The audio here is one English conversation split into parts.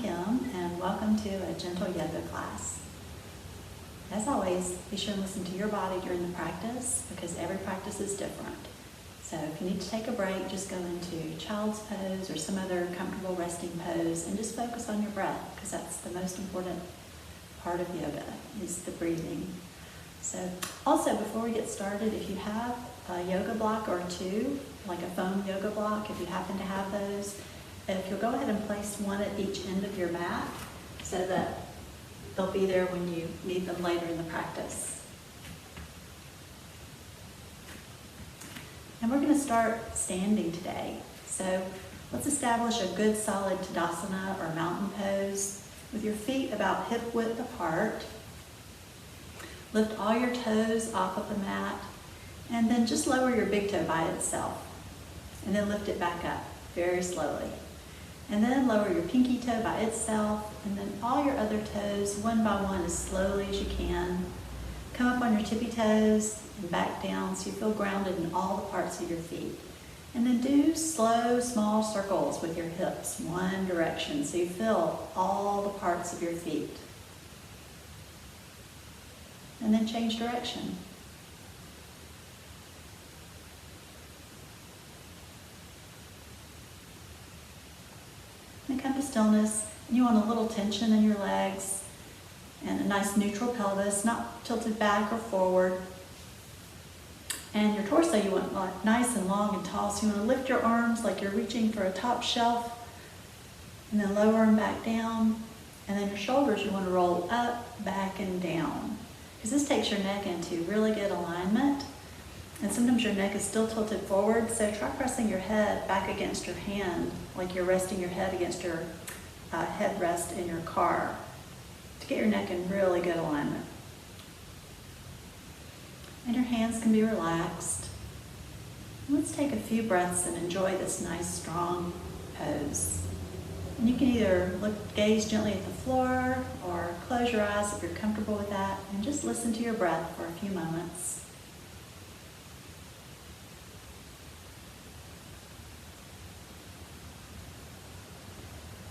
Kim, and welcome to a gentle yoga class. As always, be sure and listen to your body during the practice because every practice is different. So if you need to take a break, just go into child's pose or some other comfortable resting pose and just focus on your breath because that's the most important part of yoga is the breathing. So also before we get started, if you have a yoga block or two, like a foam yoga block, if you happen to have those, if you'll go ahead and place one at each end of your mat so that they'll be there when you need them later in the practice. And we're going to start standing today. So let's establish a good solid Tadasana or mountain pose with your feet about hip width apart. Lift all your toes off of the mat and then just lower your big toe by itself and then lift it back up very slowly. And then lower your pinky toe by itself and then all your other toes one by one as slowly as you can. Come up on your tippy toes and back down so you feel grounded in all the parts of your feet. And then do slow, small circles with your hips, one direction, so you feel all the parts of your feet. And then change direction. And come to stillness. You want a little tension in your legs and a nice neutral pelvis, not tilted back or forward. And your torso you want like nice and long and tall, so you want to lift your arms like you're reaching for a top shelf and then lower them back down. And then your shoulders you want to roll up, back, and down because this takes your neck into really good alignment. And sometimes your neck is still tilted forward, so try pressing your head back against your hand like you're resting your head against your headrest in your car to get your neck in really good alignment. And your hands can be relaxed. Let's take a few breaths and enjoy this nice, strong pose. And you can either gaze gently at the floor or close your eyes if you're comfortable with that and just listen to your breath for a few moments.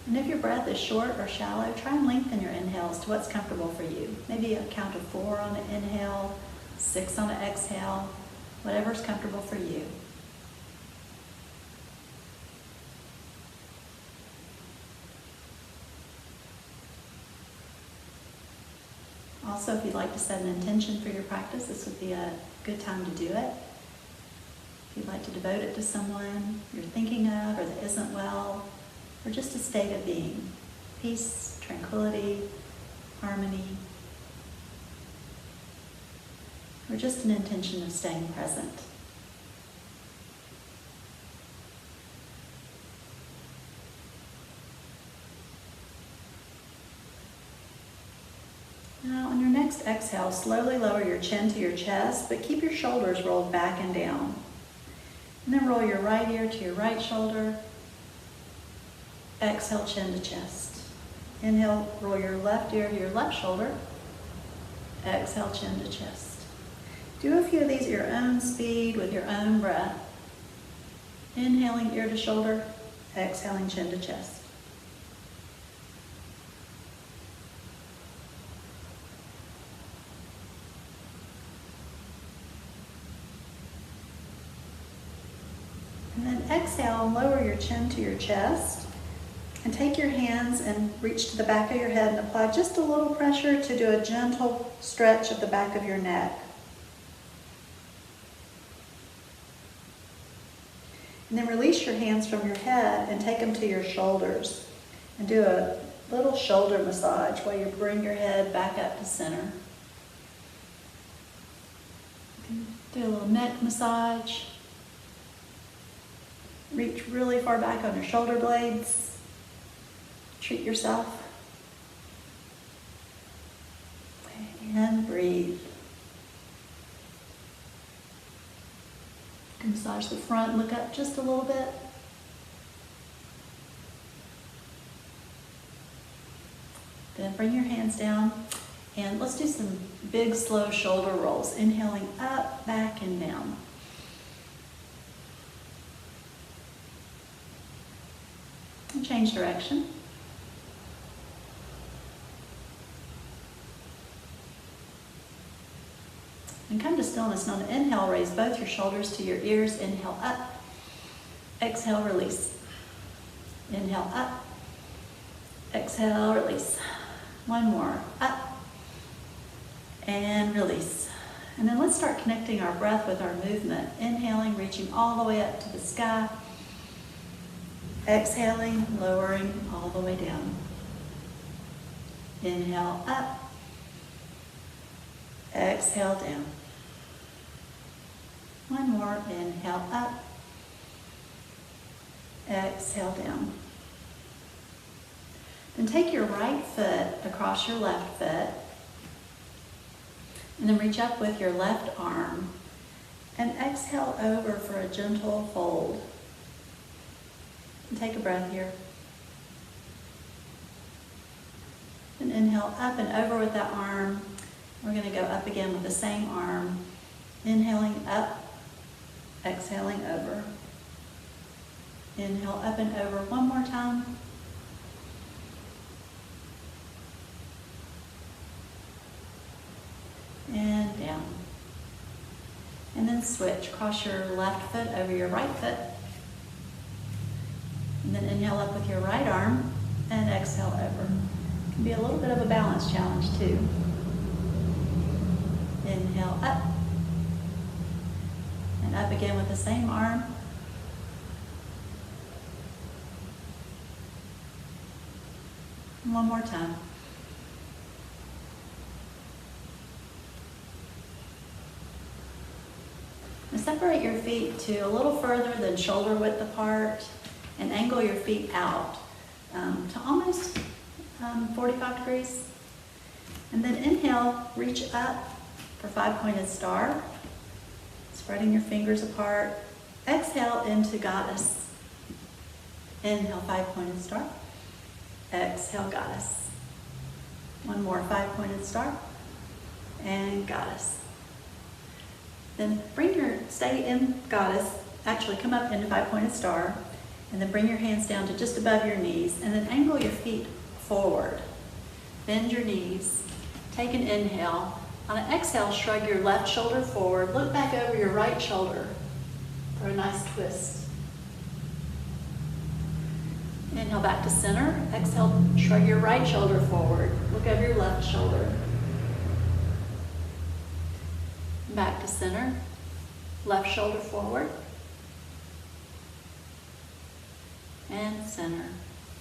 And if your breath is short or shallow, try and lengthen your inhales to what's comfortable for you. Maybe a count of 4 on an inhale, 6 on an exhale, whatever's comfortable for you. Also, if you'd like to set an intention for your practice, this would be a good time to do it. If you'd like to devote it to someone you're thinking of or that isn't well, or just a state of being, peace, tranquility, harmony, or just an intention of staying present. Now, on your next exhale, slowly lower your chin to your chest, but keep your shoulders rolled back and down. And then roll your right ear to your right shoulder. Exhale, chin to chest. Inhale, roll your left ear to your left shoulder. Exhale, chin to chest. Do a few of these at your own speed with your own breath. Inhaling ear to shoulder, exhaling chin to chest. And then exhale, lower your chin to your chest. And take your hands and reach to the back of your head and apply just a little pressure to do a gentle stretch of the back of your neck. And then release your hands from your head and take them to your shoulders. And do a little shoulder massage while you bring your head back up to center. Do a little neck massage. Reach really far back on your shoulder blades. Treat yourself. And breathe. You can massage the front, look up just a little bit. Then bring your hands down and let's do some big slow shoulder rolls. Inhaling up, back, and down. And change direction. And come to stillness. And on the inhale, raise both your shoulders to your ears. Inhale up. Exhale, release. Inhale up. Exhale, release. One more. Up. And release. And then let's start connecting our breath with our movement. Inhaling, reaching all the way up to the sky. Exhaling, lowering all the way down. Inhale up. Exhale down. One more. Inhale up. Exhale down. Then take your right foot across your left foot. And then reach up with your left arm. And exhale over for a gentle fold. And take a breath here. And inhale up and over with that arm. We're going to go up again with the same arm. Inhaling up, exhaling over. Inhale up and over one more time. And down. And then switch. Cross your left foot over your right foot. And then inhale up with your right arm and exhale over. It can be a little bit of a balance challenge too. Inhale up. And up again with the same arm. And one more time. Now separate your feet to a little further than shoulder width apart and angle your feet out to almost 45 degrees. And then inhale, reach up for 5-pointed star, spreading your fingers apart. Exhale into goddess. Inhale, 5-pointed star. Exhale, goddess. One more 5-pointed star and goddess. Then stay in goddess, actually come up into 5-pointed star, and then bring your hands down to just above your knees, and then angle your feet forward. Bend your knees, take an inhale. On an exhale, shrug your left shoulder forward, look back over your right shoulder for a nice twist. Inhale back to center, exhale, shrug your right shoulder forward, look over your left shoulder. Back to center, left shoulder forward, and center,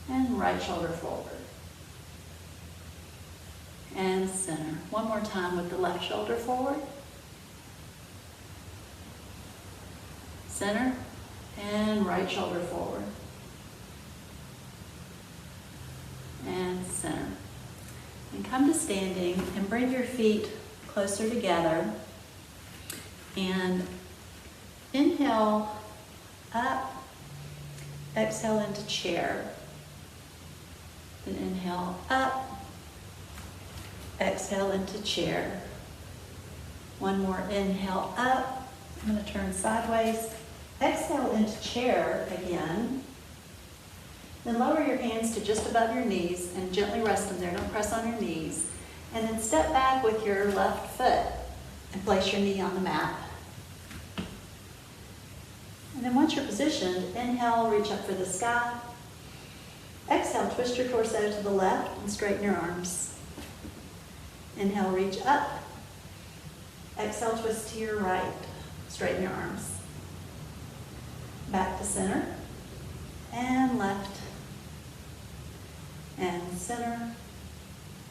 and right shoulder forward, and center. One more time with the left shoulder forward, center, and right shoulder forward, and center. And come to standing and bring your feet closer together. And inhale up, exhale into chair. Then inhale up, exhale into chair. One more inhale up. I'm going to turn sideways. Exhale into chair again. Then lower your hands to just above your knees and gently rest them there. Don't press on your knees. And then step back with your left foot and place your knee on the mat. And then once you're positioned, inhale, reach up for the sky. Exhale, twist your torso to the left and straighten your arms. Inhale, reach up. Exhale, twist to your right. Straighten your arms. Back to center. And left. And center.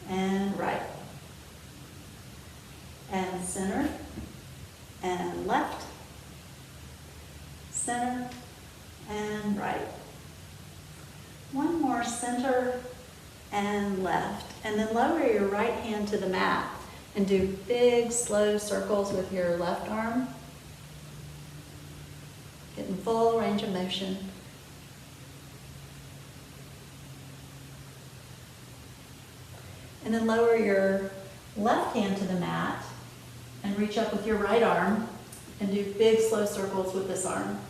And right. And center. And left. Center. And right. One more, center and left. And then lower your right hand to the mat and do big, slow circles with your left arm. Getting full range of motion. And then lower your left hand to the mat and reach up with your right arm and do big, slow circles with this arm.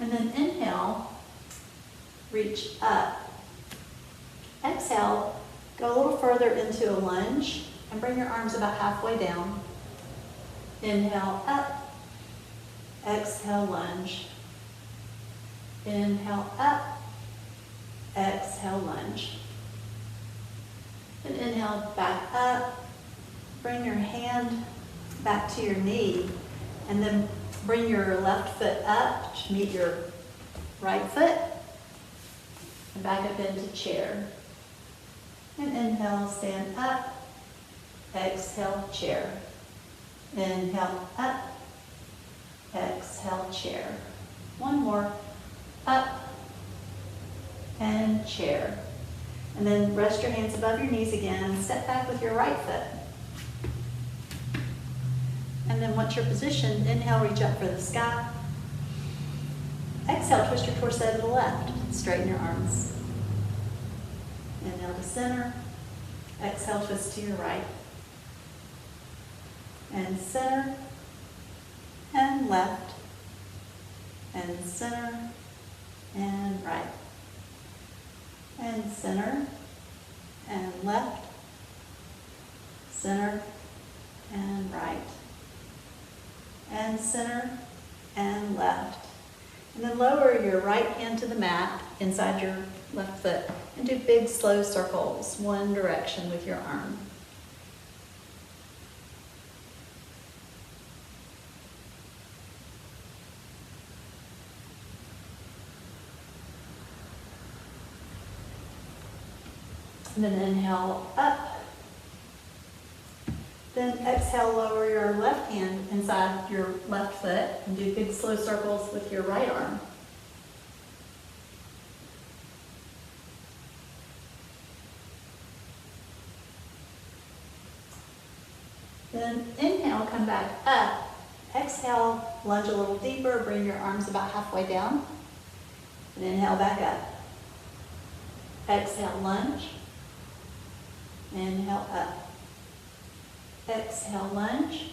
And then inhale, reach up. Exhale, go a little further into a lunge and bring your arms about halfway down. Inhale, up. Exhale, lunge. Inhale, up. Exhale, lunge. And inhale, back up. Bring your hand back to your knee, and then bring your left foot up to meet your right foot, and back up into chair. And inhale, stand up. Exhale, chair. Inhale, up. Exhale, chair. One more. Up and chair. And then rest your hands above your knees again and step back with your right foot. And then once you're positioned, inhale, reach up for the sky. Exhale, twist your torso to the left. Straighten your arms. Inhale to center. Exhale, twist to your right. And center. And left. And center. And right. And center. And left. Center. And right. And center and left. And then lower your right hand to the mat inside your left foot and do big slow circles, one direction with your arm. And then inhale up. Then exhale, lower your left hand inside your left foot and do big slow circles with your right arm. Then inhale, come back up. Exhale, lunge a little deeper, bring your arms about halfway down. And inhale, back up. Exhale, lunge. Inhale, up. Exhale, lunge.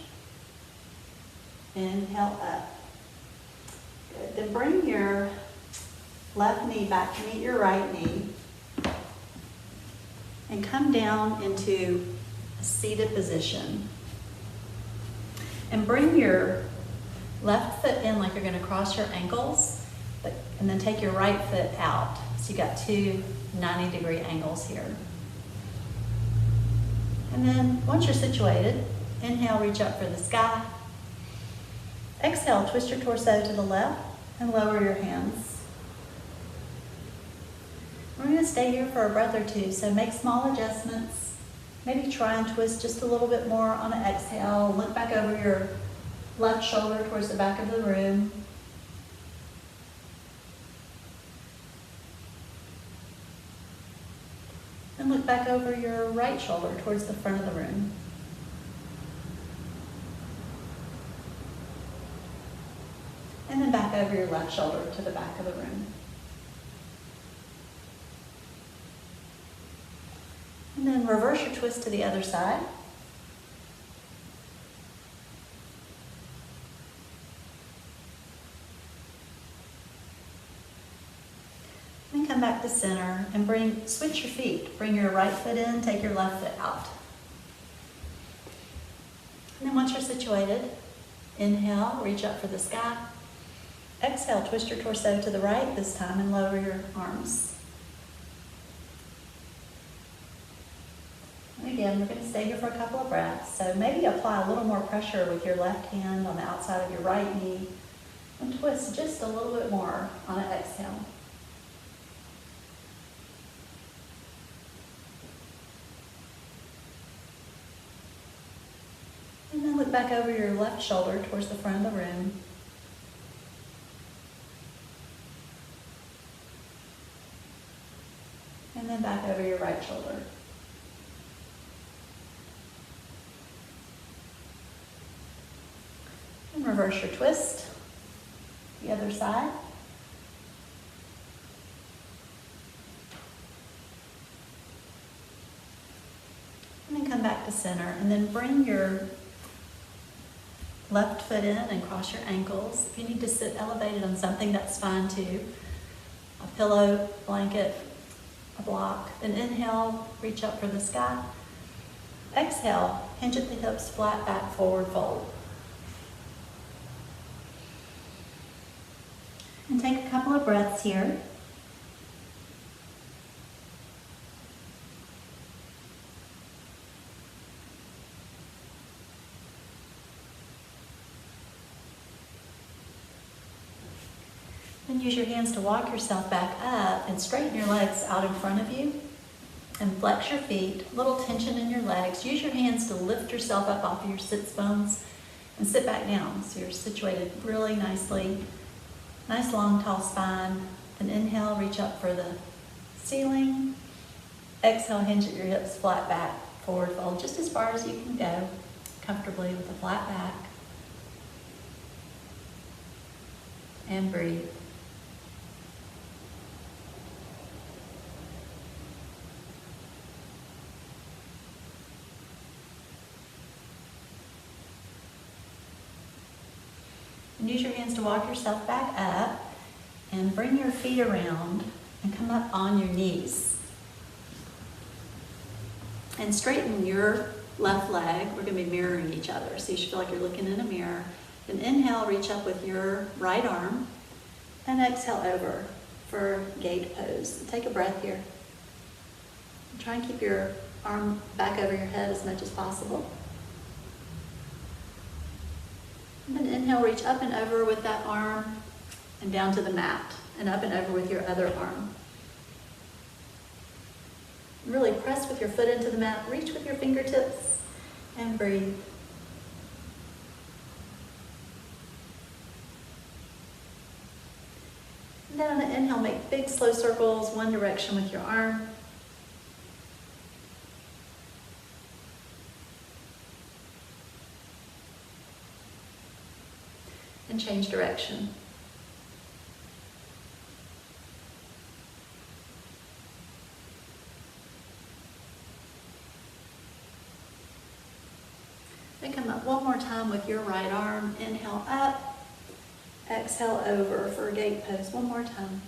Inhale, up. Good. Then bring your left knee back to meet your right knee. And come down into a seated position. And bring your left foot in like you're going to cross your ankles, and then take your right foot out. So you got two 90-degree angles here. And then once you're situated, inhale, reach up for the sky. Exhale, twist your torso to the left and lower your hands. We're going to stay here for a breath or two, so make small adjustments. Maybe try and twist just a little bit more on an exhale. Look back over your left shoulder towards the back of the room. And look back over your right shoulder towards the front of the room. And then back over your left shoulder to the back of the room. And then reverse your twist to the other side. Then come back to center and switch your feet. Bring your right foot in, take your left foot out. And then once you're situated, inhale, reach up for the sky. Exhale, twist your torso to the right this time and lower your arms. And again, we're going to stay here for a couple of breaths. So maybe apply a little more pressure with your left hand on the outside of your right knee and twist just a little bit more on an exhale. And then look back over your left shoulder towards the front of the room. And then back over your right shoulder. And reverse your twist, the other side. And then come back to center, and then bring your left foot in and cross your ankles. If you need to sit elevated on something, that's fine too. a pillow, blanket, a block. Then inhale, reach up for the sky. Exhale, hinge at the hips, flat back, forward fold. And take a couple of breaths here. Then use your hands to walk yourself back up and straighten your legs out in front of you and flex your feet, a little tension in your legs. Use your hands to lift yourself up off of your sits bones and sit back down so you're situated really nicely. Nice long tall spine. Then inhale, reach up for the ceiling. Exhale, hinge at your hips, flat back, forward fold, just as far as you can go comfortably with a flat back. And breathe. And use your hands to walk yourself back up and bring your feet around and come up on your knees. And straighten your left leg. We're going to be mirroring each other, so you should feel like you're looking in a mirror. Then inhale, reach up with your right arm, and exhale over for gate pose. So take a breath here. And try and keep your arm back over your head as much as possible. And then inhale, reach up and over with that arm and down to the mat, and up and over with your other arm. Really press with your foot into the mat, reach with your fingertips, and breathe. And then on the inhale, make big slow circles one direction with your arm. And change direction. Then come up one more time with your right arm. Inhale up, exhale over for a gate pose. One more time.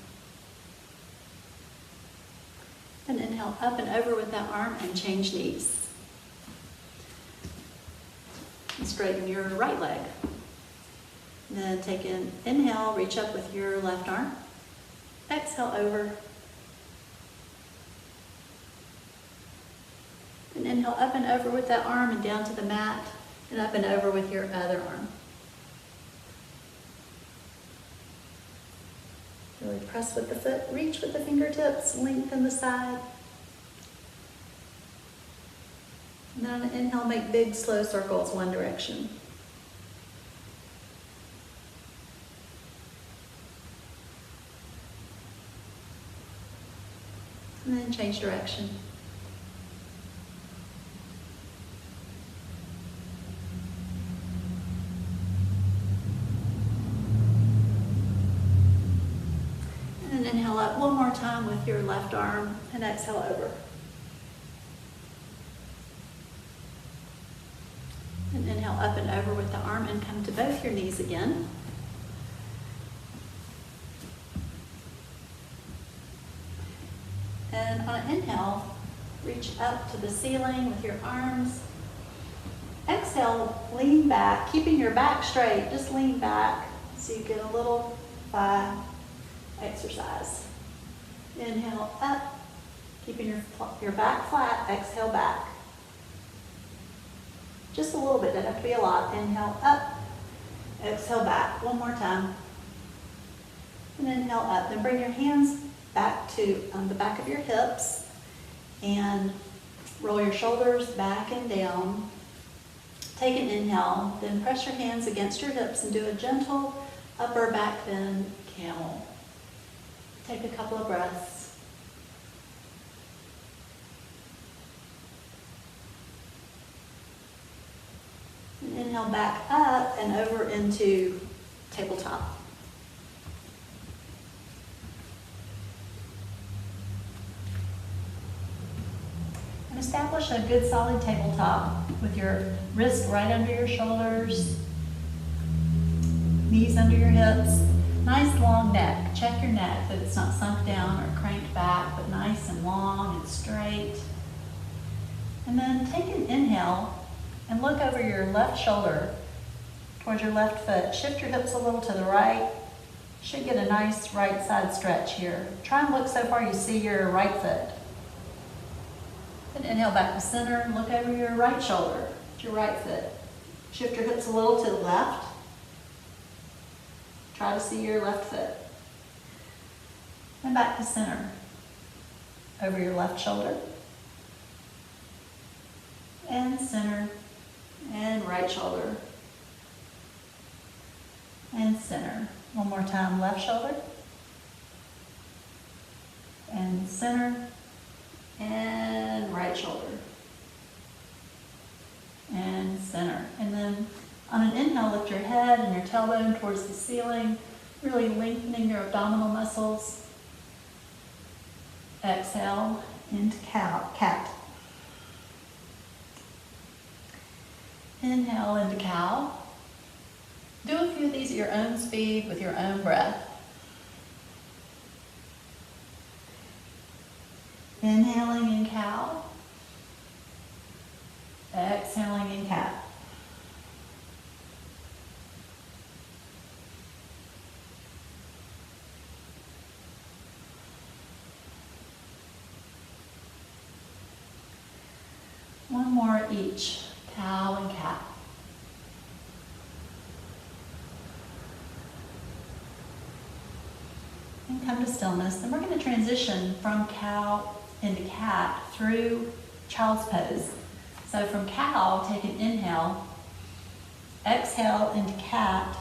Then inhale up and over with that arm and change knees. And straighten your right leg. Then take an inhale, reach up with your left arm. Exhale over. And inhale up and over with that arm and down to the mat, and up and over with your other arm. Really press with the foot, reach with the fingertips, lengthen the side. And then on an inhale, make big slow circles one direction. And then change direction. And then inhale up one more time with your left arm and exhale over. And inhale up and over with the arm and come to both your knees again. And on an inhale, reach up to the ceiling with your arms. Exhale, lean back, keeping your back straight. Just lean back so you get a little thigh exercise. Inhale up, keeping your back flat. Exhale back. Just a little bit, doesn't have to be a lot. Inhale up, exhale back. One more time. And inhale up. Then bring your hands back to the back of your hips and roll your shoulders back and down. Take an inhale, then press your hands against your hips and do a gentle upper back bend camel. Take a couple of breaths. And inhale back up and over into tabletop. Establish a good solid tabletop with your wrists right under your shoulders, knees under your hips. Nice long neck. Check your neck that it's not sunk down or cranked back, but nice and long and straight. And then take an inhale and look over your left shoulder towards your left foot. Shift your hips a little to the right. Should get a nice right side stretch here. Try and look so far you see your right foot. Then inhale back to center and look over your right shoulder to your right foot. Shift your hips a little to the left. Try to see your left foot. And back to center. Over your left shoulder. And center. And right shoulder. And center. One more time, left shoulder. And center. And right shoulder. And center. And then on an inhale, lift your head and your tailbone towards the ceiling, really lengthening your abdominal muscles. Exhale into cat. Inhale into cow. Do a few of these at your own speed with your own breath. Inhaling in cow. Exhaling in cat. One more each, cow and cat. And come to stillness. Then we're going to transition from cow into cat through child's pose. So from cow, take an inhale, exhale into cat,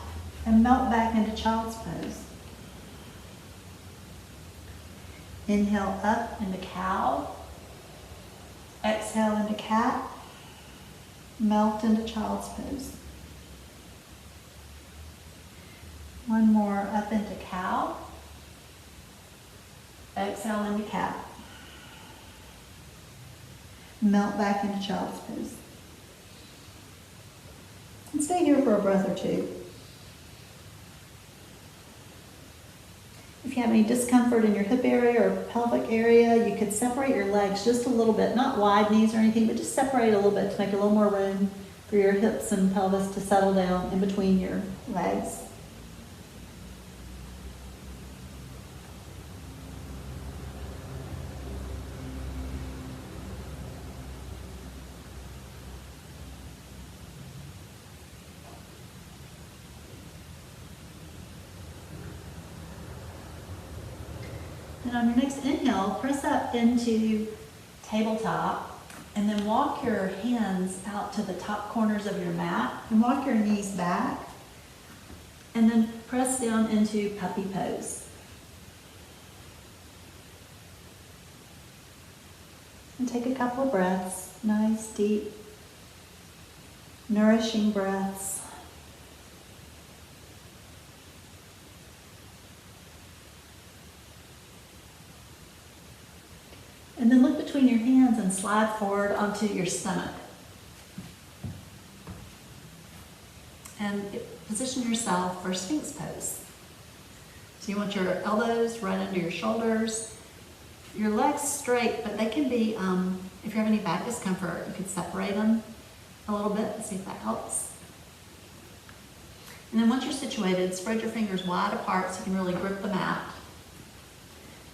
and melt back into child's pose. Inhale up into cow, exhale into cat, melt into child's pose. One more up into cow, exhale into cat. Melt back into child's pose. And stay here for a breath or two. If you have any discomfort in your hip area or pelvic area, you could separate your legs just a little bit, not wide knees or anything, but just separate a little bit to make a little more room for your hips and pelvis to settle down in between your legs. And on your next inhale, press up into tabletop and then walk your hands out to the top corners of your mat and walk your knees back and then press down into puppy pose. And take a couple of breaths, nice, deep, nourishing breaths. And then look between your hands and slide forward onto your stomach. And position yourself for Sphinx pose. So you want your elbows right under your shoulders, your legs straight, but they can be, if you have any back discomfort, you could separate them a little bit and see if that helps. And then once you're situated, spread your fingers wide apart so you can really grip the mat.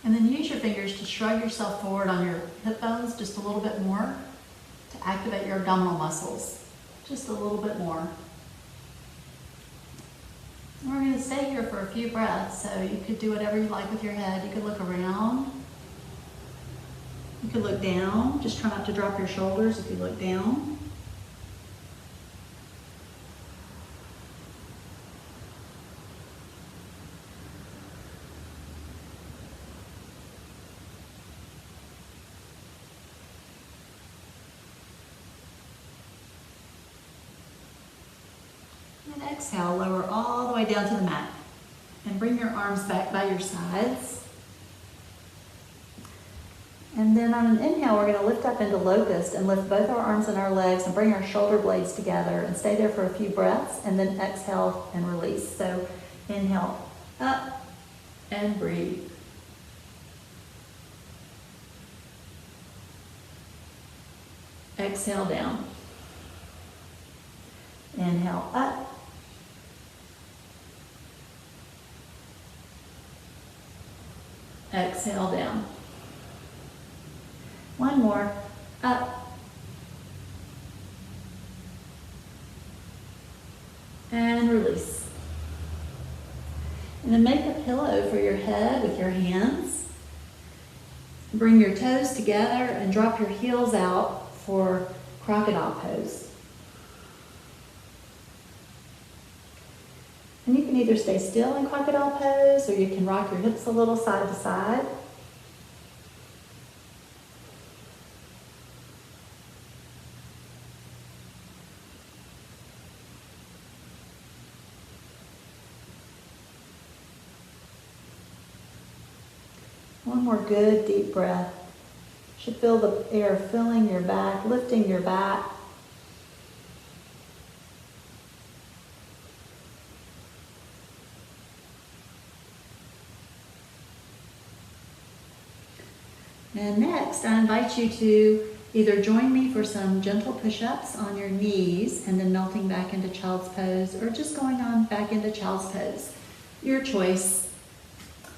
And then use your fingers to shrug yourself forward on your hip bones just a little bit more to activate your abdominal muscles. Just a little bit more. And we're going to stay here for a few breaths, so you could do whatever you like with your head. You could look around. You could look down. Just try not to drop your shoulders if you look down. And exhale, lower all the way down to the mat. And bring your arms back by your sides. And then on an inhale, we're going to lift up into locust and lift both our arms and our legs and bring our shoulder blades together and stay there for a few breaths and then exhale and release. So inhale Up and breathe. Exhale down. Inhale up. Exhale down. One more. Up. And release. And then make a pillow for your head with your hands. Bring your toes together and drop your heels out for crocodile pose. And you can either stay still in crocodile pose or you can rock your hips a little side to side. One more good deep breath. You should feel the air filling your back, lifting your back. And next, I invite you to either join me for some gentle push-ups on your knees and then melting back into child's pose, or just going on back into child's pose. Your choice.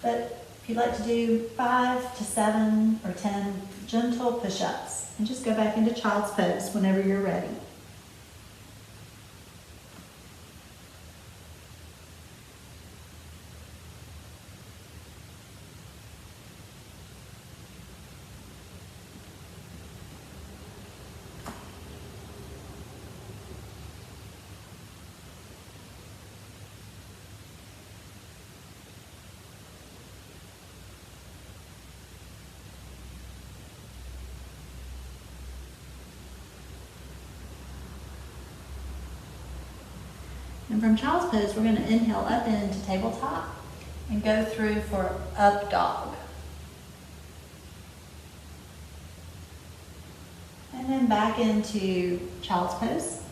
But if you'd like to do 5 to 7 or 10 gentle push-ups, and just go back into child's pose whenever you're ready. And from child's pose, we're going to inhale up into tabletop and go through for up dog. And then back into child's pose.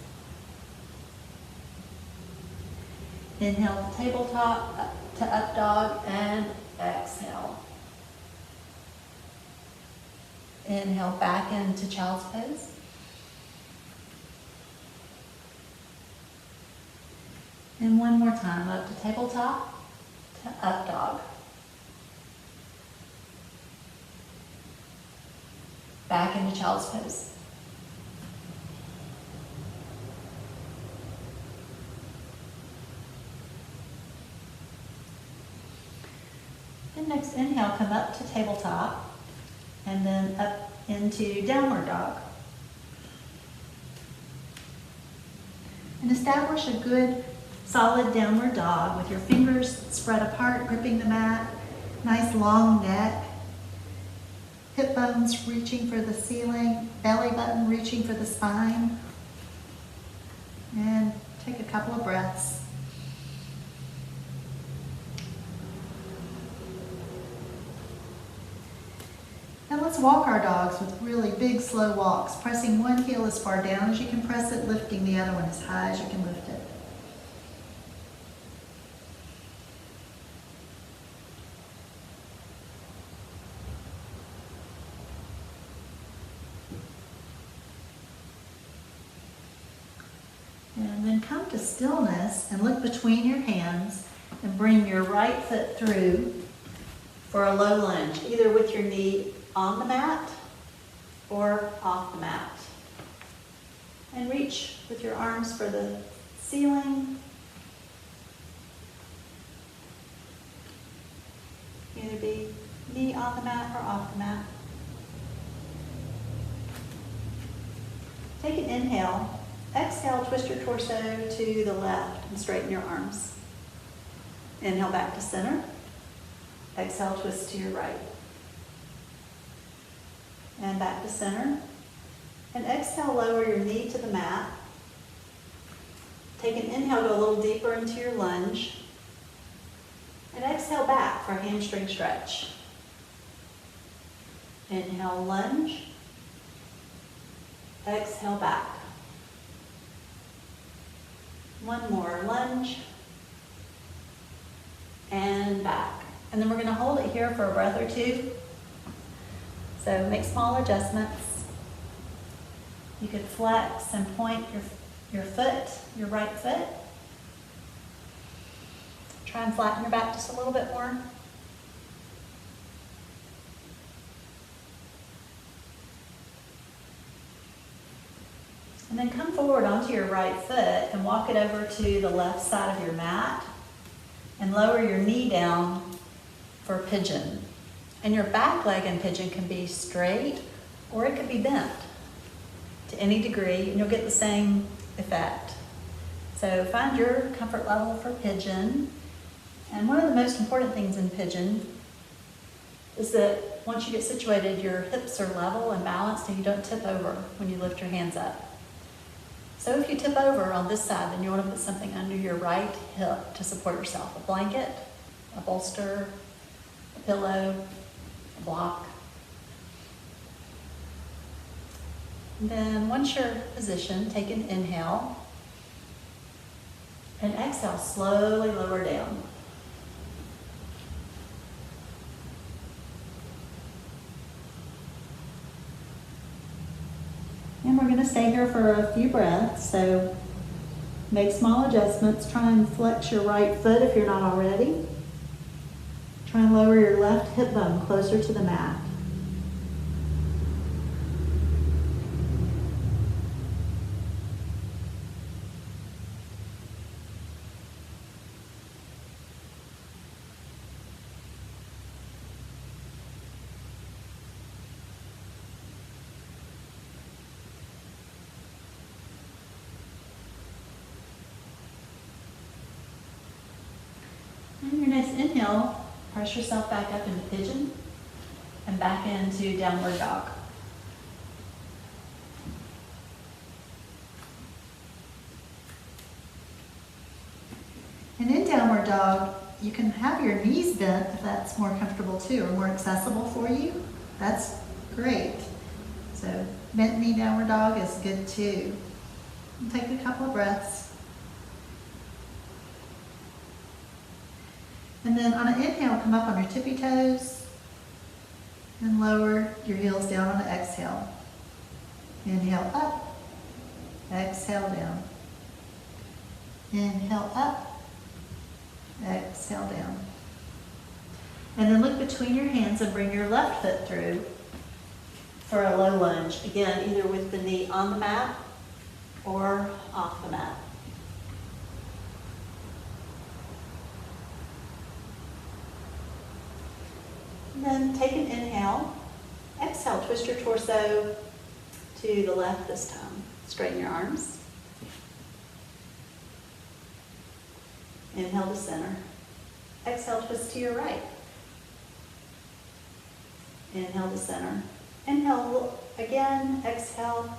Inhale to tabletop, up to up dog, and exhale. Inhale back into child's pose. And one more time, up to tabletop, to up dog. Back into child's pose. And next inhale, come up to tabletop, and then up into downward dog. And establish a good solid downward dog with your fingers spread apart, gripping the mat, nice long neck, hip bones reaching for the ceiling, belly button reaching for the spine. And take a couple of breaths. Now let's walk our dogs with really big, slow walks, pressing one heel as far down as you can press it, lifting the other one as high as you can lift it. And then come to stillness and look between your hands and bring your right foot through for a low lunge, either with your knee on the mat or off the mat. And reach with your arms for the ceiling. Either be knee on the mat or off the mat. Take an inhale. Exhale, twist your torso to the left and straighten your arms. Inhale back to center. Exhale, twist to your right. And back to center. And exhale, lower your knee to the mat. Take an inhale, go a little deeper into your lunge. And exhale back for a hamstring stretch. Inhale, lunge. Exhale, back. One more, lunge. and back. And then we're going to hold it here for a breath or two. So make small adjustments. You could flex and point your foot, your right foot. Try and flatten your back just a little bit more. And then come forward onto your right foot and walk it over to the left side of your mat and lower your knee down for pigeon. And your back leg in pigeon can be straight or it could be bent to any degree, and you'll get the same effect. So find your comfort level for pigeon. And one of the most important things in pigeon is that once you get situated, your hips are level and balanced and you don't tip over when you lift your hands up. So if you tip over on this side, then you want to put something under your right hip to support yourself. A blanket, a bolster, a pillow, a block. And then once you're positioned, take an inhale and exhale, slowly lower down. And we're going to stay here for a few breaths, so make small adjustments. Try and flex your right foot if you're not already. Try and lower your left hip bone closer to the mat. And your next inhale, press yourself back up into pigeon and back into downward dog. And in downward dog, you can have your knees bent if that's more comfortable too, or more accessible for you. That's great. So bent knee downward dog is good too. And take a couple of breaths. And then on an inhale, come up on your tippy toes and lower your heels down on an exhale. Inhale up, exhale down. Inhale up, exhale down. And then look between your hands and bring your left foot through for a low lunge. Again, either with the knee on the mat or off the mat. And then take an inhale. Exhale, twist your torso to the left this time. Straighten your arms. Inhale to center. Exhale, twist to your right. Inhale to center. Inhale again, exhale.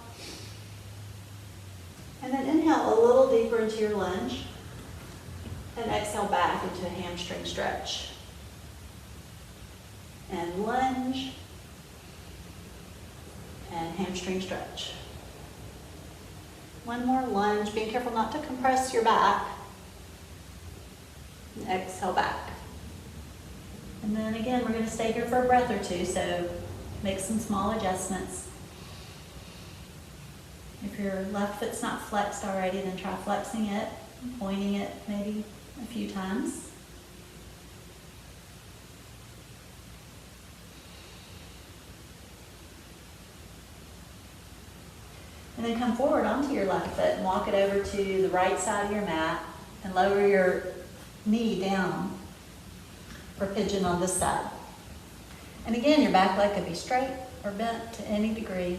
And then inhale a little deeper into your lunge. And exhale back into a hamstring stretch. And lunge, and hamstring stretch. One more lunge, being careful not to compress your back. And exhale back. And then again, we're going to stay here for a breath or two, so make some small adjustments. If your left foot's not flexed already, then try flexing it, pointing it maybe a few times. And then come forward onto your left foot and walk it over to the right side of your mat and lower your knee down for pigeon on this side. And again, your back leg could be straight or bent to any degree.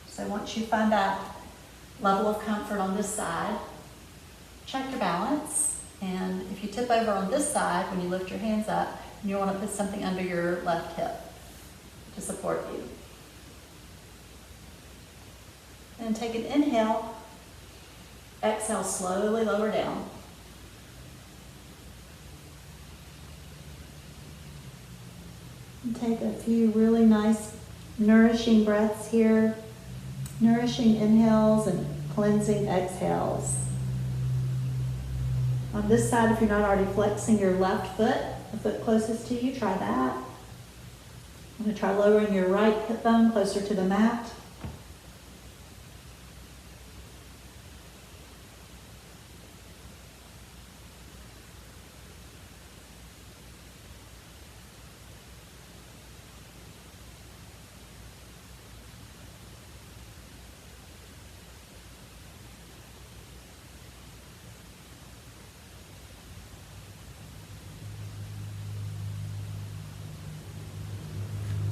So once you find that level of comfort on this side, check your balance. And if you tip over on this side, when you lift your hands up, you want to put something under your left hip to support you. And take an inhale, exhale, slowly lower down. And take a few really nice nourishing breaths here, nourishing inhales and cleansing exhales. On this side, if you're not already flexing your left foot, the foot closest to you, try that. I'm going to try lowering your right hip bone closer to the mat.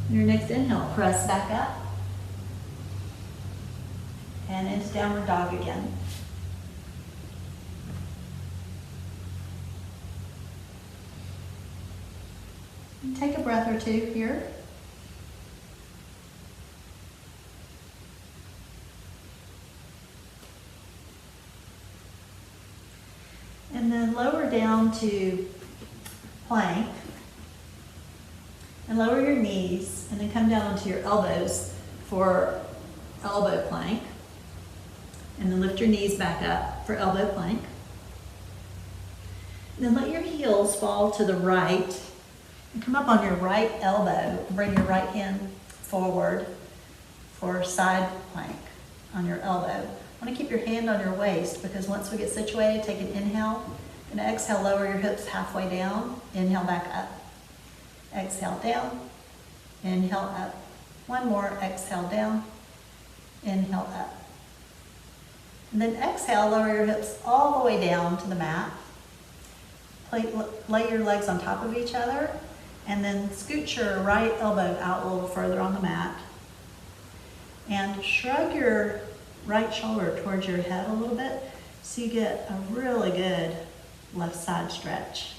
Your next inhale, press back up and into downward dog again. And take a breath or two here. And then lower down to plank. And lower your knees and then come down onto your elbows for elbow plank. And then lift your knees back up for elbow plank. And then let your heels fall to the right and come up on your right elbow and bring your right hand forward for side plank on your elbow. I want to keep your hand on your waist because once we get situated, take an inhale and exhale, lower your hips halfway down, inhale back up. Exhale down, inhale up. One more, exhale down, inhale up. And then exhale, lower your hips all the way down to the mat. Lay your legs on top of each other and then scoot your right elbow out a little further on the mat. And shrug your right shoulder towards your head a little bit so you get a really good left side stretch.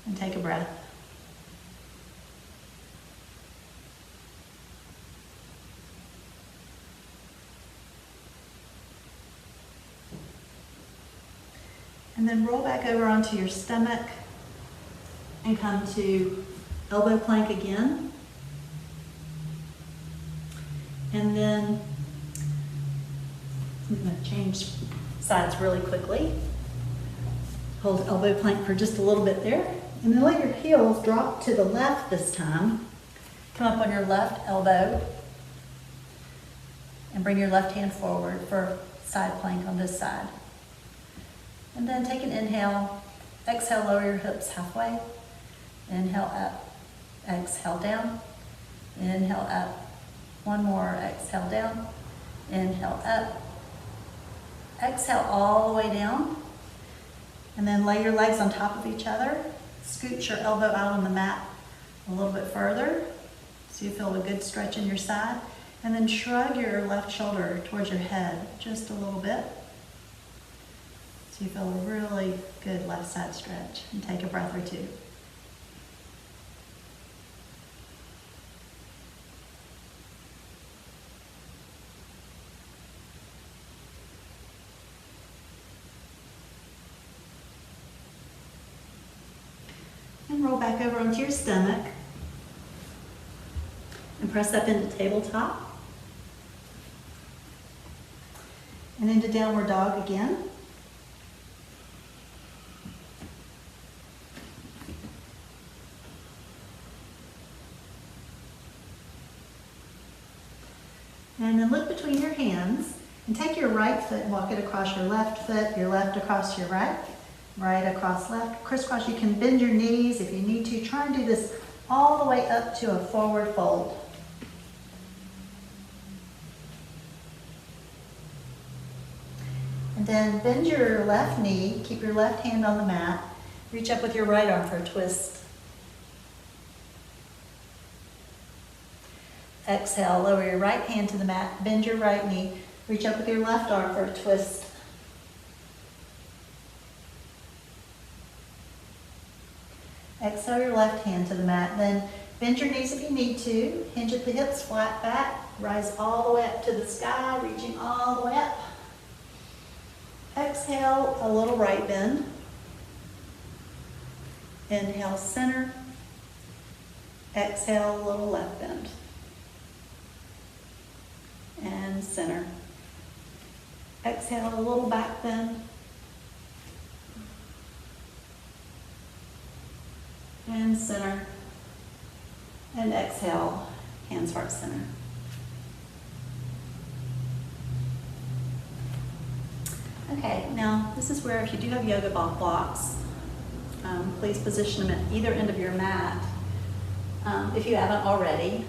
And take a breath. And then roll back over onto your stomach and come to elbow plank again. And then I'm going to change sides really quickly. Hold elbow plank for just a little bit there. And then let your heels drop to the left this time. Come up on your left elbow and bring your left hand forward for side plank on this side. And then take an inhale, exhale, lower your hips halfway, inhale up, exhale down, inhale up, one more, exhale down, inhale up, exhale all the way down, and then lay your legs on top of each other, scoot your elbow out on the mat a little bit further so you feel a good stretch in your side, and then shrug your left shoulder towards your head just a little bit. So you feel a really good left side stretch, and take a breath or two. And roll back over onto your stomach and press up into tabletop and into downward dog again. And then look between your hands and take your right foot and walk it across your left foot, your left across your right, right across left, crisscross. You can bend your knees if you need to. Try and do this all the way up to a forward fold. And then bend your left knee, keep your left hand on the mat, reach up with your right arm for a twist. Exhale, lower your right hand to the mat, bend your right knee, reach up with your left arm for a twist. Exhale your left hand to the mat, then bend your knees if you need to, hinge at the hips, flat back, rise all the way up to the sky, reaching all the way up. Exhale, a little right bend. Inhale, center. Exhale, a little left bend. And center. Exhale, a little back bend. and center. And exhale, hands heart center. Okay, now this is where if you do have yoga blocks, please position them at either end of your mat if you haven't already.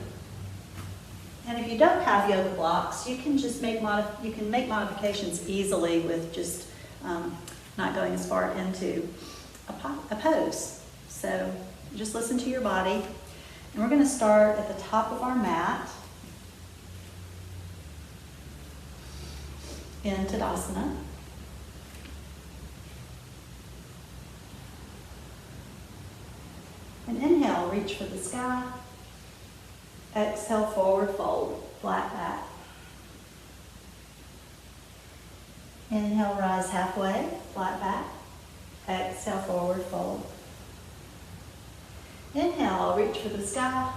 And if you don't have yoga blocks, you can just make modifications easily with just not going as far into a pose. So just listen to your body. And we're going to start at the top of our mat in Tadasana. And inhale, reach for the sky. Exhale, forward fold, flat back. Inhale, rise halfway, flat back. Exhale, forward fold. Inhale, reach for the sky.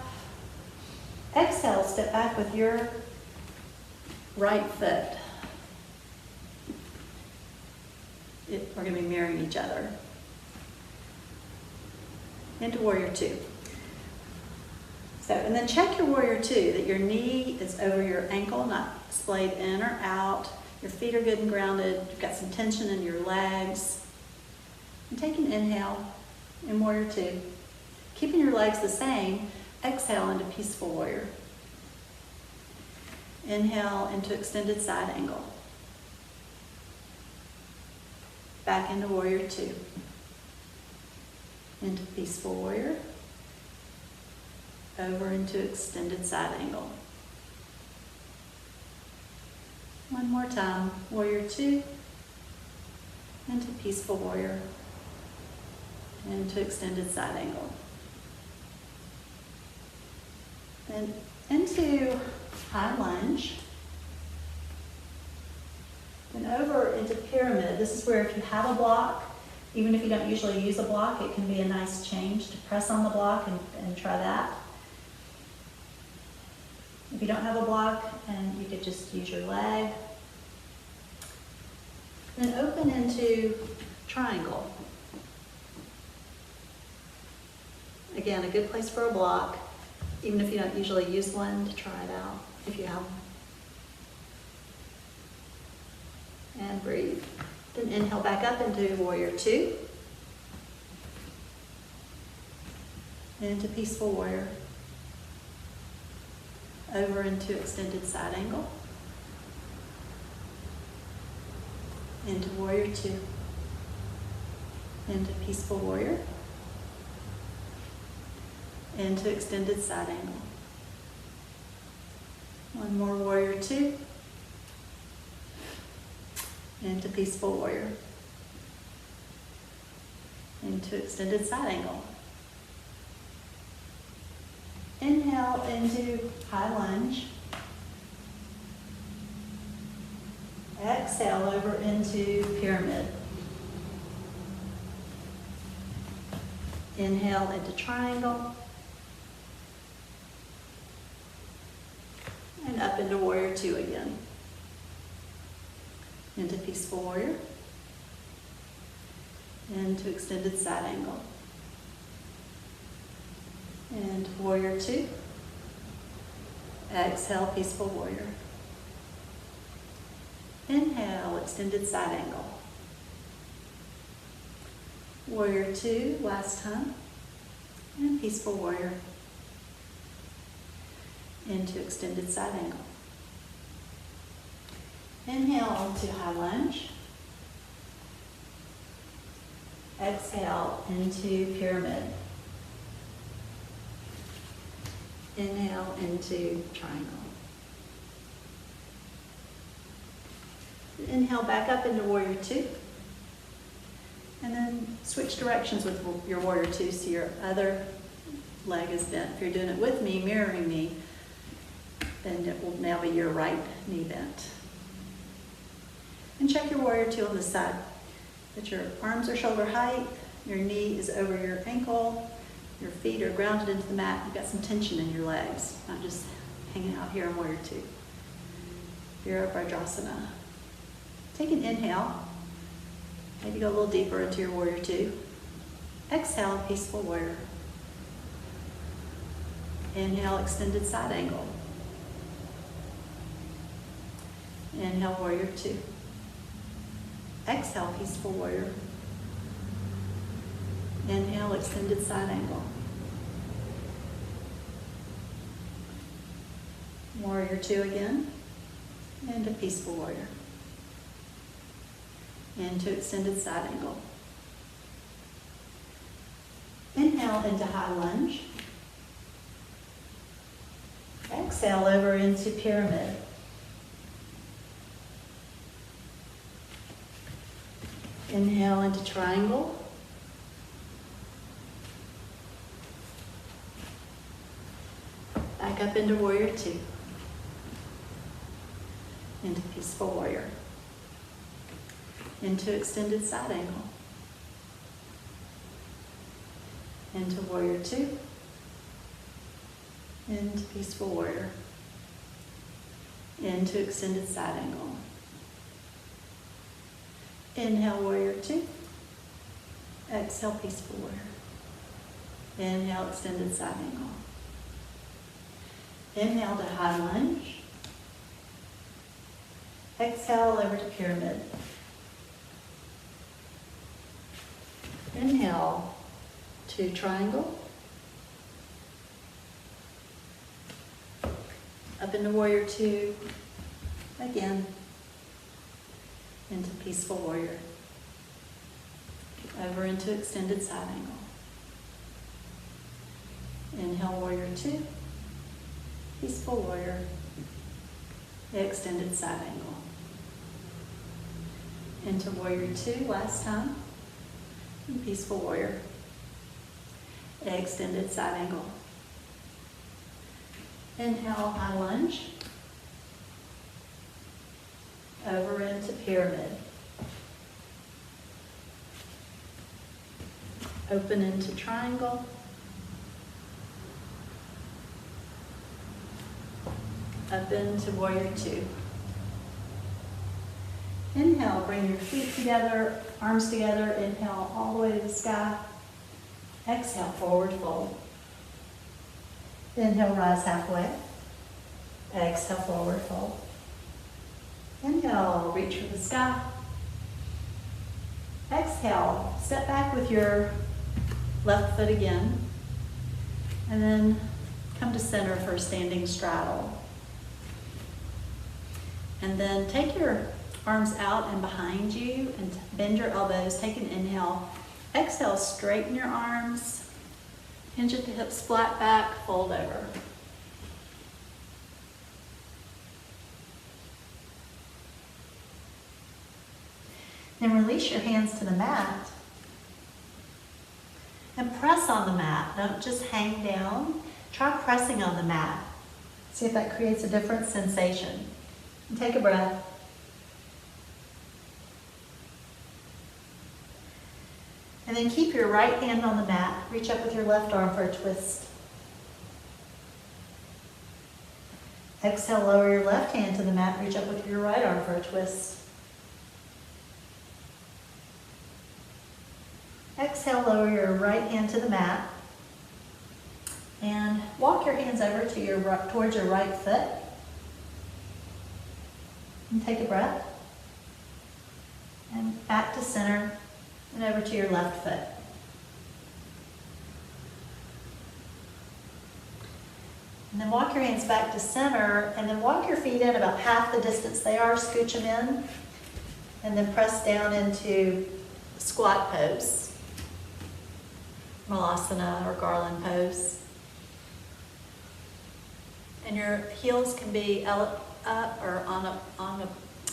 Exhale, step back with your right foot. We're going to be mirroring each other. Into Warrior Two. So, and then check your Warrior Two, that your knee is over your ankle, not splayed in or out. Your feet are good and grounded. You've got some tension in your legs. And take an inhale in Warrior Two. Keeping your legs the same, exhale into Peaceful Warrior. Inhale into extended side angle. Back into Warrior Two. Into Peaceful Warrior. Over into extended side angle. One more time, Warrior Two. Into Peaceful Warrior. Into extended side angle. Then into high lunge. Then over into pyramid. This is where if you have a block, even if you don't usually use a block, it can be a nice change to press on the block and try that. If you don't have a block, and you could just use your leg. Then open into triangle. Again, a good place for a block, even if you don't usually use one, to try it out if you have one. And breathe. Then inhale back up into Warrior Two. Into Peaceful Warrior. Over into extended side angle. Into Warrior Two. Into Peaceful Warrior. Into extended side angle. One more Warrior Two. Into Peaceful Warrior. Into extended side angle. Inhale into high lunge. Exhale over into pyramid. Inhale into triangle. And up into Warrior Two again. Into Peaceful Warrior. Into extended side angle. And Warrior Two. Exhale, Peaceful Warrior. Inhale, extended side angle. Warrior Two, last time. And Peaceful Warrior. Into extended side angle. Inhale into high lunge. Exhale into pyramid. Inhale into triangle. Inhale back up into Warrior Two. And then switch directions with your Warrior Two so your other leg is bent. If you're doing it with me, mirroring me, then it will now be your right knee bent. And check your Warrior Two on the side. That your arms are shoulder height, your knee is over your ankle, your feet are grounded into the mat, you've got some tension in your legs, not just hanging out here in Warrior Two. Virabhadrasana. Take an inhale, maybe go a little deeper into your Warrior Two. Exhale, Peaceful Warrior. Inhale, extended side angle. Inhale, warrior two. Exhale, peaceful warrior. Inhale, extended side angle. Warrior two again. And a peaceful warrior. Into extended side angle. Inhale into high lunge. Exhale over into pyramid. Inhale into triangle. Back up into warrior two. Into peaceful warrior. Into extended side angle. Into warrior two. Into peaceful warrior. Into extended side angle. Inhale, warrior two. Exhale, peaceful warrior. Inhale, extended side angle. Inhale to high lunge. Exhale over to pyramid. Inhale to triangle. Up into warrior two. Again. Into peaceful warrior. Over into extended side angle. Inhale, warrior two. Peaceful warrior. Extended side angle. Into warrior two, last time. And peaceful warrior. Extended side angle. Inhale, high lunge. Over into pyramid. Open into triangle. Up into warrior two. Inhale, bring your feet together, arms together. Inhale all the way to the sky. Exhale, forward fold. Inhale, rise halfway. Exhale, forward fold. Inhale, reach for the sky. Exhale, step back with your left foot again. And then come to center for a standing straddle. And then take your arms out and behind you and bend your elbows. Take an inhale. Exhale, straighten your arms. Hinge at the hips, flat back, fold over. Then release your hands to the mat and press on the mat. Don't just hang down. Try pressing on the mat. See if that creates a different sensation. And take a breath. And then keep your right hand on the mat. Reach up with your left arm for a twist. Exhale, lower your left hand to the mat. Reach up with your right arm for a twist. Exhale, lower your right hand to the mat. And walk your hands over to your towards your right foot. And take a breath. And back to center and over to your left foot. And then walk your hands back to center and then walk your feet in about half the distance they are, scooch them in, and then press down into squat pose. Malasana or garland pose. And your heels can be up or on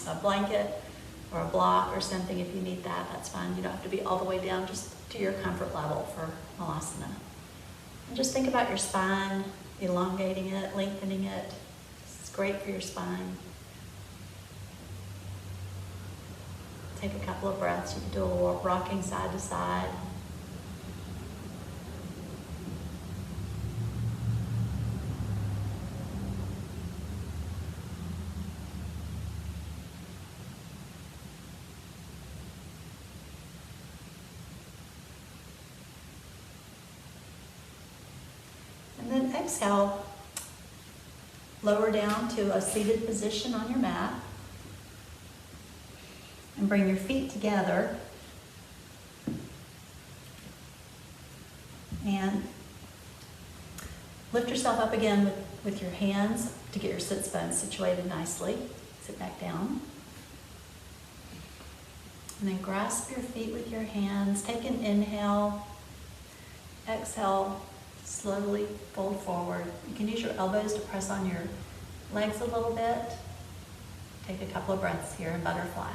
a blanket or a block or something. If you need that, that's fine. You don't have to be all the way down, just to your comfort level for Malasana. And just think about your spine, elongating it, lengthening it. It's great for your spine. Take a couple of breaths. You can do a little rocking side to side. And then then exhale, lower down to a seated position on your mat. And bring your feet together. And lift yourself up again with your hands to get your sits bones situated nicely. Sit back down. And then grasp your feet with your hands. Take an inhale. Exhale, slowly fold forward. You can use your elbows to press on your legs a little bit. Take a couple of breaths here in butterfly.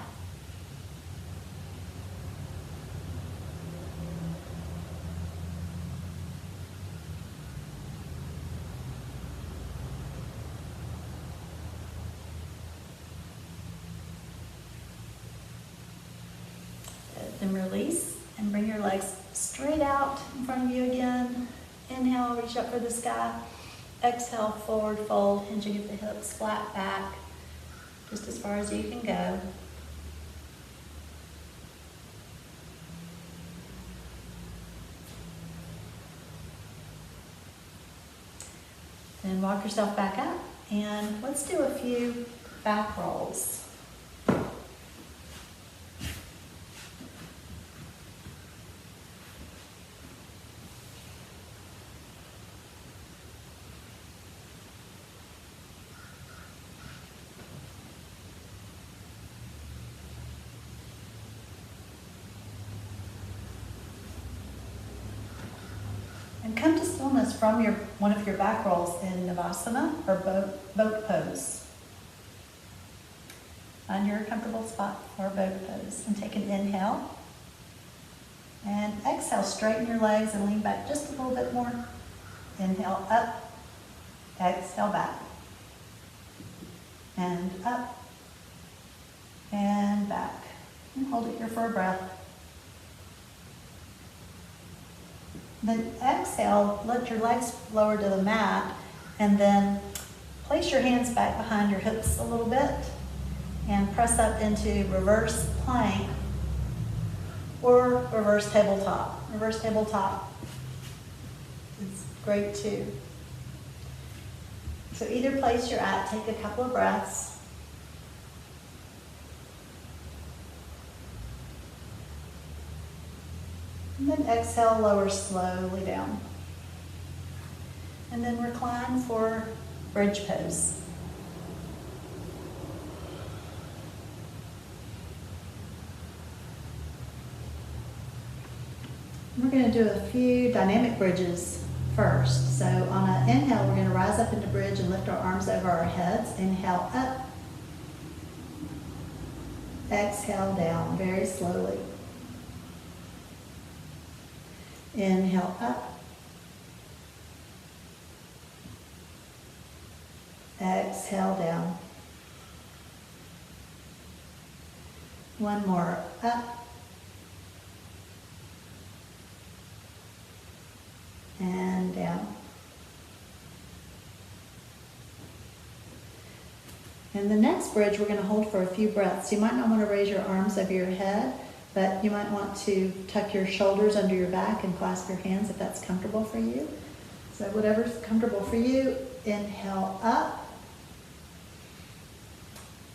Then release and bring your legs straight out in front of you again. Inhale, reach up for the sky. Exhale, forward fold, hinging at the hips, flat back, just as far as you can go. Then walk yourself back up, and let's do a few back rolls. And come to stillness from one of your back rolls in Navasana or boat pose. Find your comfortable spot for boat pose and take an inhale. And exhale, straighten your legs and lean back just a little bit more. Inhale up, exhale back. And up, and back. And hold it here for a breath. Then exhale, let your legs lower to the mat, and then place your hands back behind your hips a little bit and press up into reverse plank or reverse tabletop. Reverse tabletop is great too. So either place you're at, take a couple of breaths. And then exhale, lower slowly down. And then recline for bridge pose. We're going to do a few dynamic bridges first. So on an inhale, we're going to rise up into bridge and lift our arms over our heads. Inhale up. Exhale down very slowly. Inhale up. Exhale down. One more up. And down. And the next bridge we're going to hold for a few breaths. You might not want to raise your arms over your head, but you might want to tuck your shoulders under your back and clasp your hands if that's comfortable for you. So whatever's comfortable for you, inhale up.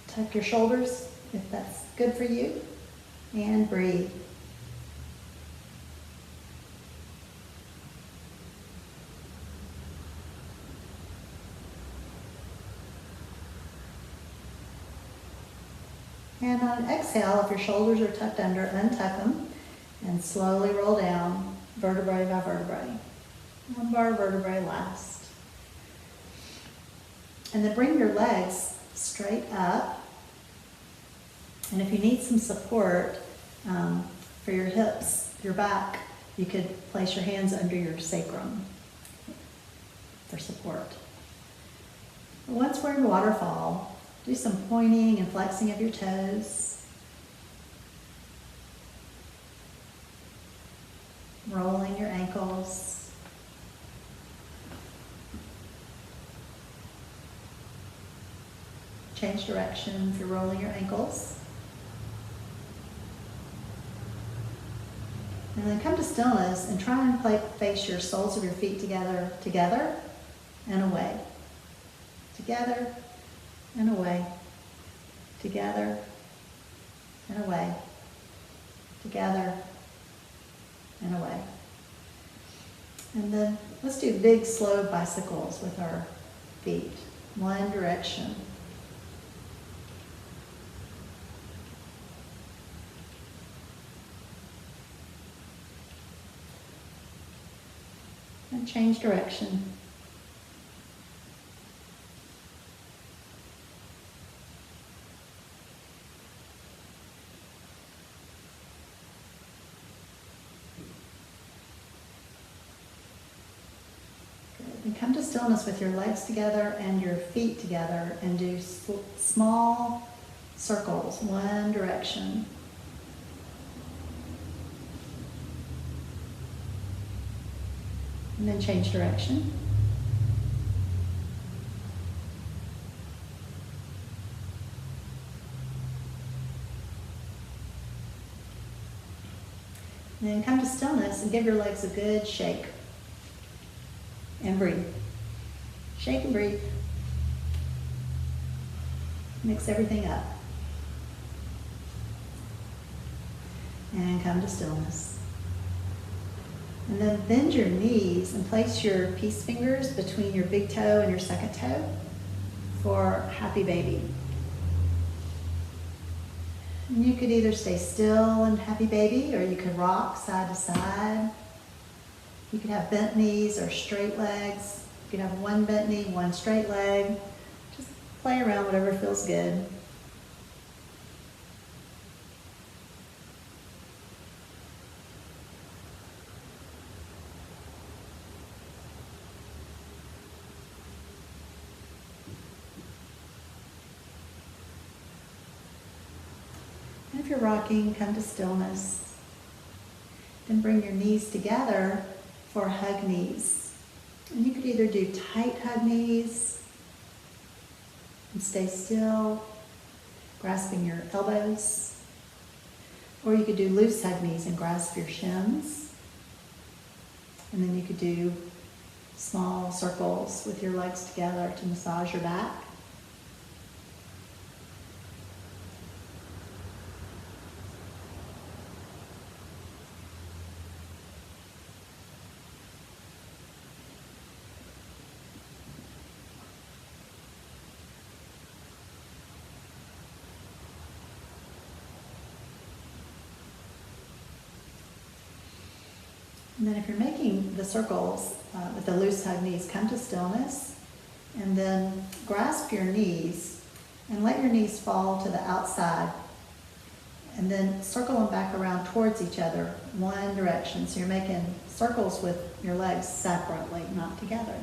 Tuck your shoulders if that's good for you, and breathe. And on exhale, if your shoulders are tucked under, untuck them and slowly roll down vertebrae by vertebrae. Lumbar vertebrae last. And then bring your legs straight up. And if you need some support for your hips, your back, you could place your hands under your sacrum for support. Once we're in waterfall, do some pointing and flexing of your toes. Rolling your ankles. Change direction if you're rolling your ankles. And then come to stillness and try and face your soles of your feet together. and away. Together and away. Together and away. Together and away. And then let's do big, slow bicycles with our feet. One direction. And change direction. And come to stillness with your legs together and your feet together and do small circles, one direction. And then change direction. And then come to stillness and give your legs a good shake. And breathe. Shake and breathe. Mix everything up. And come to stillness. And then bend your knees and place your peace fingers between your big toe and your second toe for happy baby. And you could either stay still and happy baby, or you could rock side to side. You could have bent knees or straight legs. You could have one bent knee, one straight leg. Just play around, whatever feels good. And if you're rocking, come to stillness. Then bring your knees together for hug knees. And you could either do tight hug knees and stay still, grasping your elbows, or you could do loose hug knees and grasp your shins. And then you could do small circles with your legs together to massage your back. And then if you're making the circles with the loose hug knees, come to stillness and then grasp your knees and let your knees fall to the outside and then circle them back around towards each other, one direction. So you're making circles with your legs separately, not together.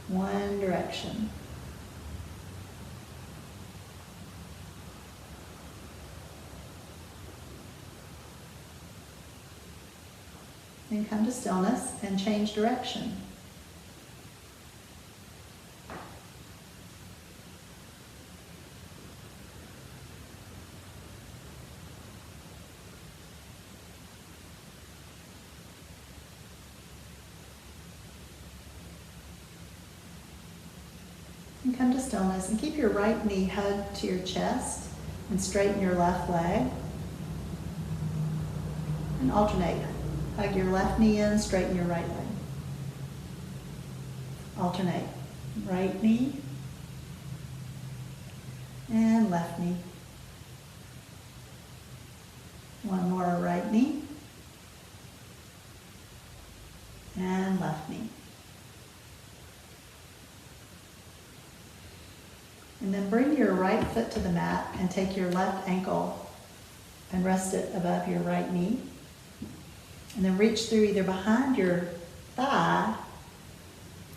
One direction. Then come to stillness and change direction. And come to stillness and keep your right knee hugged to your chest and straighten your left leg. And alternate. Hug your left knee in, straighten your right leg. Alternate. Right knee and left knee. One more right knee and left knee. And then bring your right foot to the mat and take your left ankle and rest it above your right knee. And then reach through either behind your thigh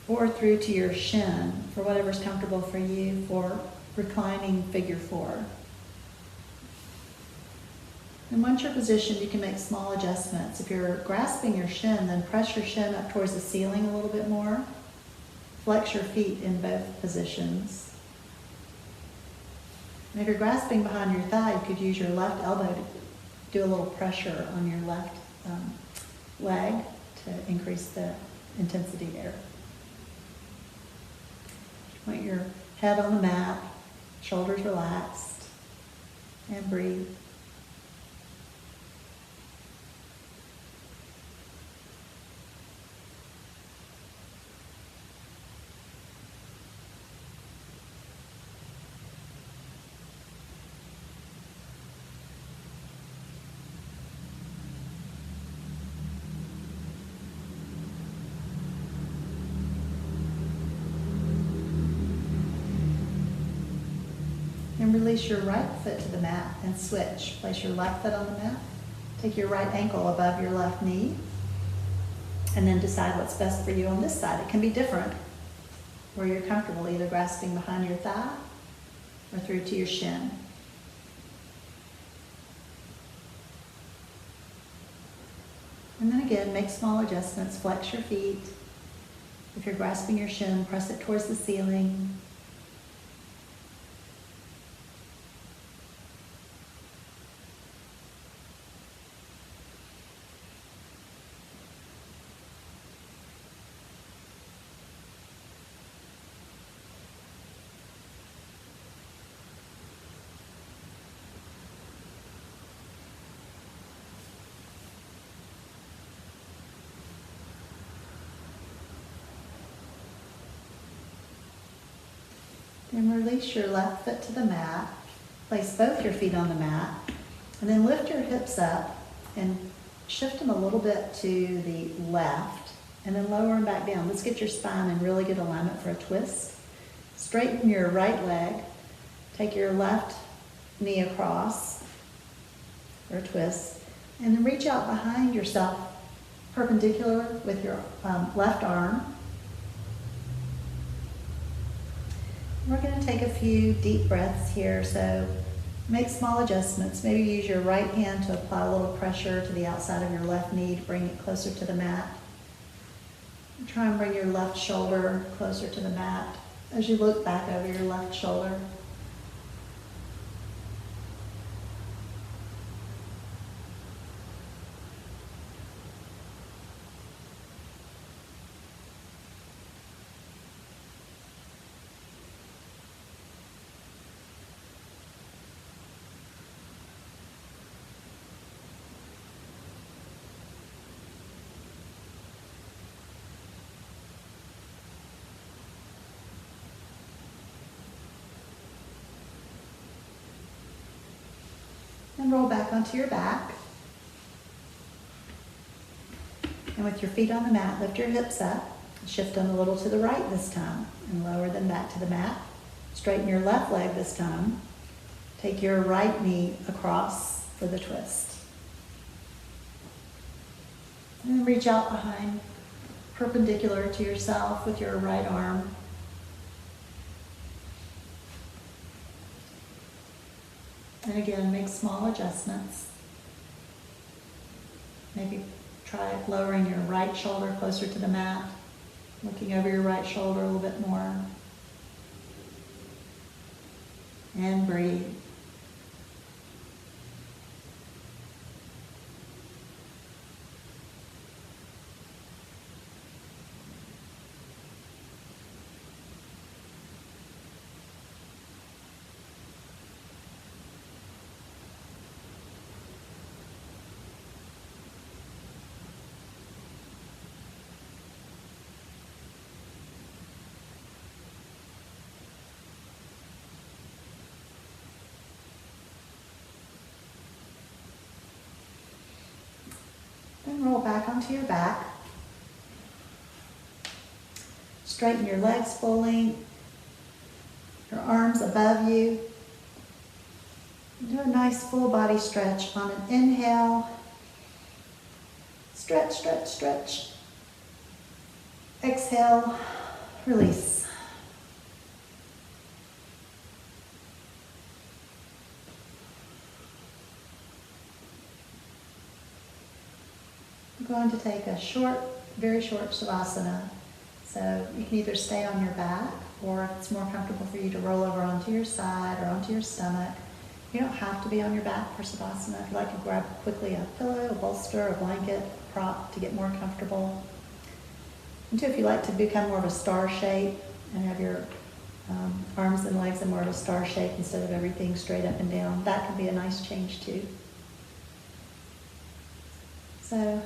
or through to your shin for whatever's comfortable for you for reclining figure four. And once you're positioned, you can make small adjustments. If you're grasping your shin, then press your shin up towards the ceiling a little bit more. Flex your feet in both positions. And if you're grasping behind your thigh, you could use your left elbow to do a little pressure on your left leg to increase the intensity there. Want your head on the mat, shoulders relaxed, and breathe. And release your right foot to the mat and switch. Place your left foot on the mat. Take your right ankle above your left knee. And then decide what's best for you on this side. It can be different where you're comfortable, either grasping behind your thigh or through to your shin. And then again, make small adjustments. Flex your feet. If you're grasping your shin, press it towards the ceiling. And release your left foot to the mat. Place both your feet on the mat. And then lift your hips up and shift them a little bit to the left. And then lower them back down. Let's get your spine in really good alignment for a twist. Straighten your right leg. Take your left knee across for a twist. And then reach out behind yourself, perpendicular with your left arm. We're going to take a few deep breaths here, so make small adjustments. Maybe use your right hand to apply a little pressure to the outside of your left knee to bring it closer to the mat. Try and bring your left shoulder closer to the mat as you look back over your left shoulder. And roll back onto your back. And with your feet on the mat, lift your hips up. Shift them a little to the right this time and lower them back to the mat. Straighten your left leg this time. Take your right knee across for the twist. And then reach out behind, perpendicular to yourself with your right arm. And again, make small adjustments. Maybe try lowering your right shoulder closer to the mat, looking over your right shoulder a little bit more. And breathe. Then roll back onto your back. Straighten your legs full length, your arms above you. Do a nice full body stretch on an inhale. Stretch, stretch, stretch. Exhale, release. We're going to take a short, very short Savasana. So you can either stay on your back, or if it's more comfortable for you to roll over onto your side or onto your stomach. You don't have to be on your back for Savasana. If you like to grab quickly a pillow, a bolster, a blanket, a prop to get more comfortable. And two, if you like to become more of a star shape and have your arms and legs are more of a star shape instead of everything straight up and down. That can be a nice change too. So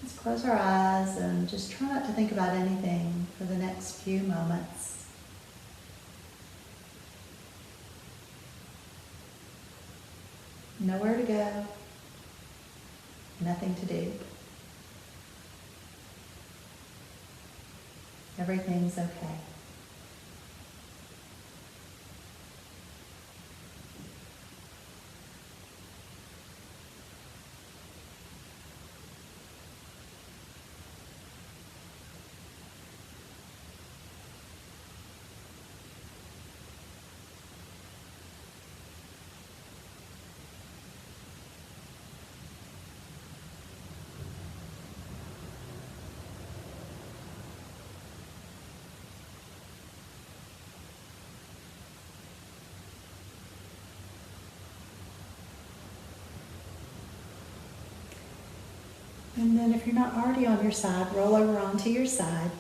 let's close our eyes and just try not to think about anything for the next few moments. Nowhere to go, nothing to do. Everything's okay. And then if you're not already on your side, roll over onto your side.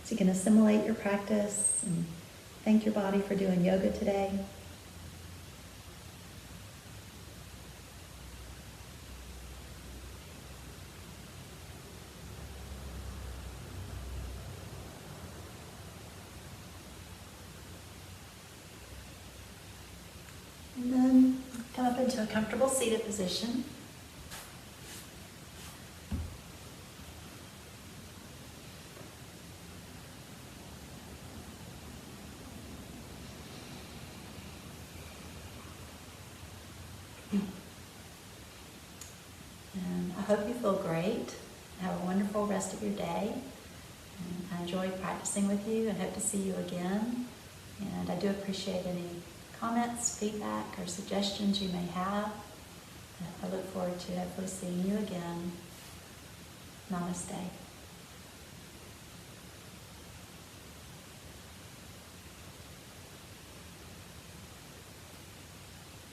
So you can assimilate your practice and thank your body for doing yoga today. And then come up into a comfortable seated position. And I hope you feel great. Have a wonderful rest of your day. And I enjoyed practicing with you and hope to see you again. And I do appreciate any comments, feedback, or suggestions you may have. I look forward to hopefully seeing you again. Namaste.